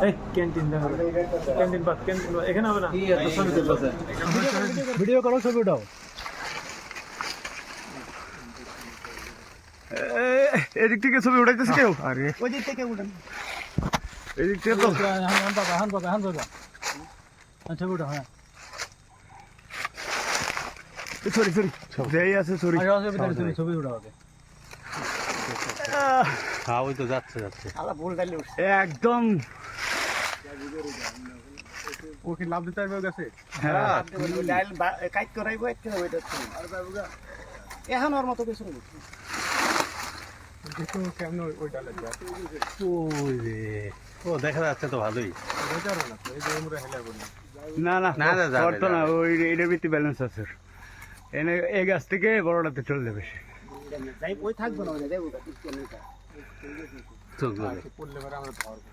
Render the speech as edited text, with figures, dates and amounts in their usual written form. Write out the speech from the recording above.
এই ক্যান্টিন দেখো, ক্যান্টিন বাদ, ক্যান্টিন এখানে হবে না। ভিডিও করো, ছবি উঠাও। এদিক থেকে ছবি উঠাইতেছে কেউ? আরে ওই দিক থেকে উঠেন, এদিক থেকে তো ছবি উঠাও। হ্যাঁ, সরি সরি যাই আছে সরি। ছবি উঠাও আগে। হ্যাঁ ওই তো যাচ্ছে যাচ্ছে। একদম ও কি লাভ দিতে পারবে গেছে? হ্যাঁ কাইট করাইবো এখন ওর মতো কিছু কেমন ওই ডালে ওই রে ও দেখা যাচ্ছে তো ভালোই। না না না, না, যাবে, করতো না, যাবে। ওই এটার ভিত্তি ব্যালেন্স আছে এনে এই গাছ থেকে বড়টাতে চলে যাবে সে। ওই থাকবো না, চোখ ধরে। পড়লে আমরা ধরবো।